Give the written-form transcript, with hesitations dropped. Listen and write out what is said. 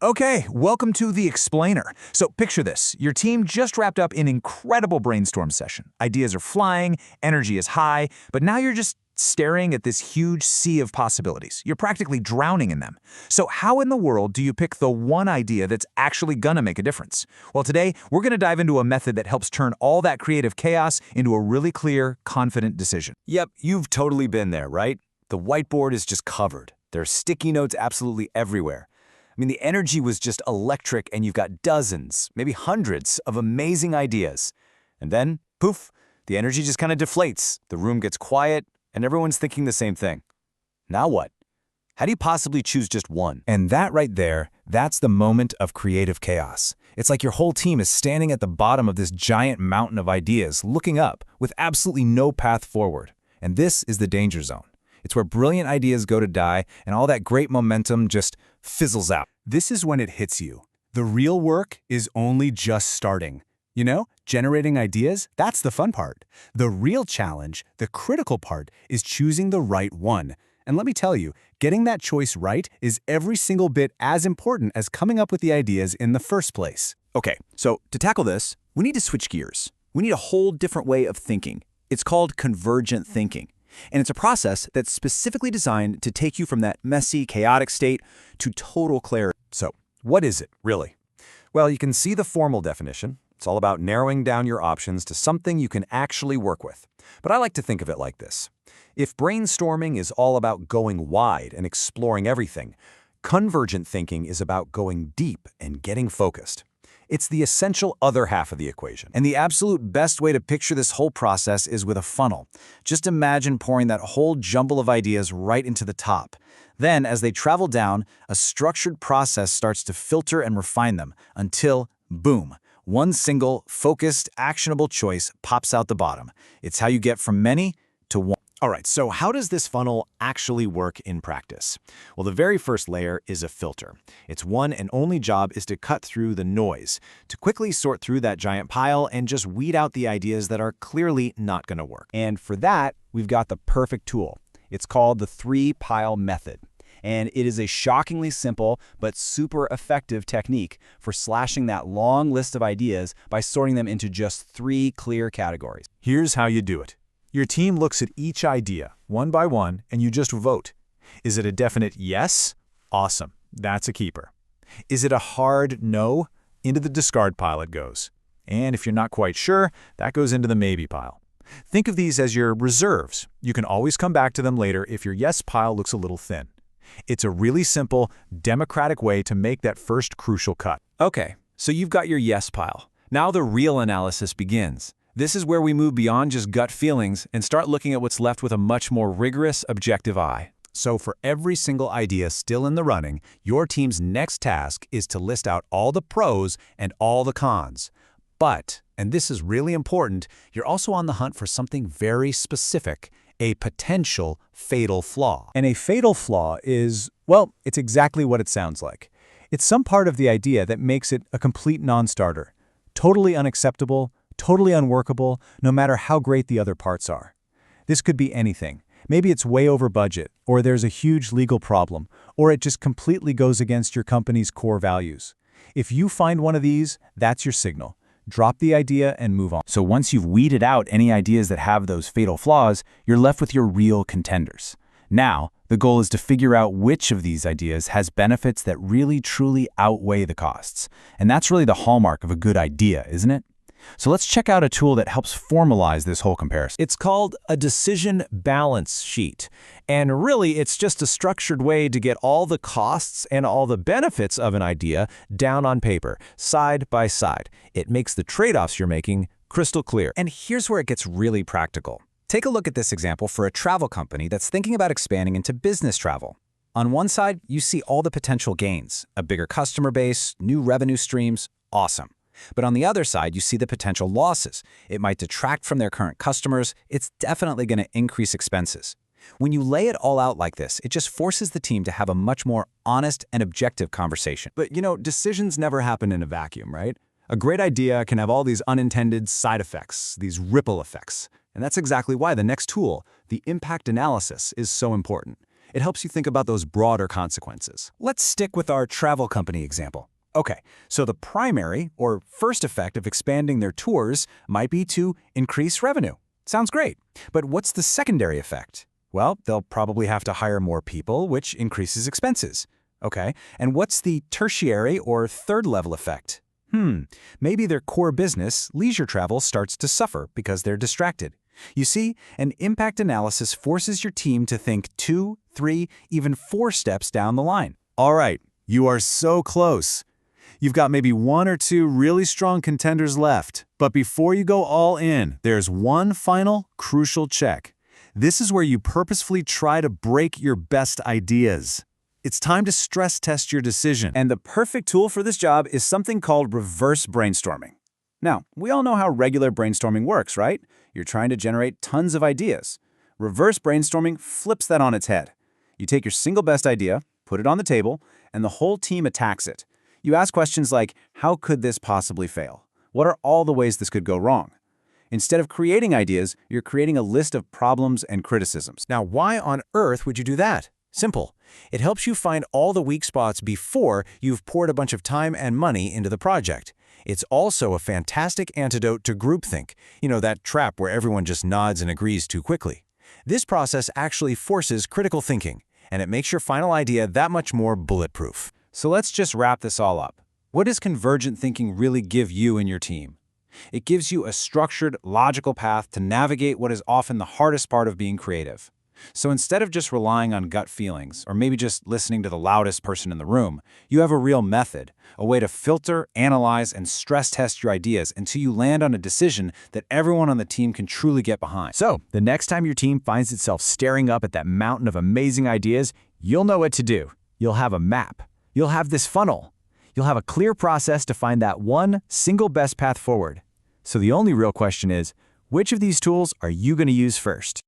Okay, welcome to The Explainer. So picture this. Your team just wrapped up an incredible brainstorm session. Ideas are flying, energy is high, but now you're just staring at this huge sea of possibilities. You're practically drowning in them. So how in the world do you pick the one idea that's actually gonna make a difference? Well, today, we're gonna dive into a method that helps turn all that creative chaos into a really clear, confident decision. Yep, you've totally been there, right? The whiteboard is just covered. There are sticky notes absolutely everywhere. I mean, the energy was just electric, and you've got dozens, maybe hundreds of amazing ideas. And then, poof, the energy just kind of deflates. The room gets quiet, and everyone's thinking the same thing. Now what? How do you possibly choose just one? And that right there, that's the moment of creative chaos. It's like your whole team is standing at the bottom of this giant mountain of ideas, looking up, with absolutely no path forward. And this is the danger zone. It's where brilliant ideas go to die, and all that great momentum just fizzles out. This is when it hits you. The real work is only just starting. You know, generating ideas, that's the fun part. The real challenge, the critical part, is choosing the right one. And let me tell you, getting that choice right is every single bit as important as coming up with the ideas in the first place. Okay, so to tackle this, we need to switch gears. We need a whole different way of thinking. It's called convergent thinking. And it's a process that's specifically designed to take you from that messy, chaotic state to total clarity. So, what is it, really? Well, you can see the formal definition. It's all about narrowing down your options to something you can actually work with. But I like to think of it like this. If brainstorming is all about going wide and exploring everything, convergent thinking is about going deep and getting focused. It's the essential other half of the equation. And the absolute best way to picture this whole process is with a funnel. Just imagine pouring that whole jumble of ideas right into the top. Then, as they travel down, a structured process starts to filter and refine them until, boom, one single, focused, actionable choice pops out the bottom. It's how you get from many to one. All right, so how does this funnel actually work in practice? Well, the very first layer is a filter. Its one and only job is to cut through the noise, to quickly sort through that giant pile and just weed out the ideas that are clearly not going to work. And for that, we've got the perfect tool. It's called the three-pile method. And it is a shockingly simple but super effective technique for slashing that long list of ideas by sorting them into just three clear categories. Here's how you do it. Your team looks at each idea, one by one, and you just vote. Is it a definite yes? Awesome. That's a keeper. Is it a hard no? Into the discard pile it goes. And if you're not quite sure, that goes into the maybe pile. Think of these as your reserves. You can always come back to them later if your yes pile looks a little thin. It's a really simple, democratic way to make that first crucial cut. Okay, so you've got your yes pile. Now the real analysis begins. This is where we move beyond just gut feelings and start looking at what's left with a much more rigorous, objective eye. So for every single idea still in the running, your team's next task is to list out all the pros and all the cons. But, and this is really important, you're also on the hunt for something very specific, a potential fatal flaw. And a fatal flaw is, well, it's exactly what it sounds like. It's some part of the idea that makes it a complete non-starter, totally unacceptable, totally unworkable, no matter how great the other parts are. This could be anything. Maybe it's way over budget, or there's a huge legal problem, or it just completely goes against your company's core values. If you find one of these, that's your signal. Drop the idea and move on. So once you've weeded out any ideas that have those fatal flaws, you're left with your real contenders. Now, the goal is to figure out which of these ideas has benefits that really truly outweigh the costs. And that's really the hallmark of a good idea, isn't it? So let's check out a tool that helps formalize this whole comparison. It's called a decision balance sheet. And really, it's just a structured way to get all the costs and all the benefits of an idea down on paper, side by side. It makes the trade-offs you're making crystal clear. And here's where it gets really practical. Take a look at this example for a travel company that's thinking about expanding into business travel. On one side, you see all the potential gains, a bigger customer base, new revenue streams, awesome. But on the other side, you see the potential losses. It might detract from their current customers. It's definitely going to increase expenses. When you lay it all out like this, it just forces the team to have a much more honest and objective conversation. But you know, decisions never happen in a vacuum, right? A great idea can have all these unintended side effects, these ripple effects. And that's exactly why the next tool, the impact analysis, is so important. It helps you think about those broader consequences. Let's stick with our travel company example. Okay, so the primary or first effect of expanding their tours might be to increase revenue. Sounds great. But what's the secondary effect? Well, they'll probably have to hire more people, which increases expenses. Okay, and what's the tertiary or third level effect? Maybe their core business, leisure travel, starts to suffer because they're distracted. You see, an impact analysis forces your team to think 2, 3, even 4 steps down the line. All right, you are so close. You've got maybe 1 or 2 really strong contenders left. But before you go all in, there's one final, crucial check. This is where you purposefully try to break your best ideas. It's time to stress test your decision. And the perfect tool for this job is something called reverse brainstorming. Now, we all know how regular brainstorming works, right? You're trying to generate tons of ideas. Reverse brainstorming flips that on its head. You take your single best idea, put it on the table, and the whole team attacks it. You ask questions like, how could this possibly fail? What are all the ways this could go wrong? Instead of creating ideas, you're creating a list of problems and criticisms. Now, why on earth would you do that? Simple. It helps you find all the weak spots before you've poured a bunch of time and money into the project. It's also a fantastic antidote to groupthink, that trap where everyone just nods and agrees too quickly. This process actually forces critical thinking, and it makes your final idea that much more bulletproof. So let's just wrap this all up. What does convergent thinking really give you and your team? It gives you a structured, logical path to navigate what is often the hardest part of being creative. So instead of just relying on gut feelings, or maybe just listening to the loudest person in the room, you have a real method, a way to filter, analyze, and stress test your ideas until you land on a decision that everyone on the team can truly get behind. So, the next time your team finds itself staring up at that mountain of amazing ideas, you'll know what to do. You'll have a map. You'll have this funnel. You'll have a clear process to find that one single best path forward. So the only real question is, which of these tools are you going to use first?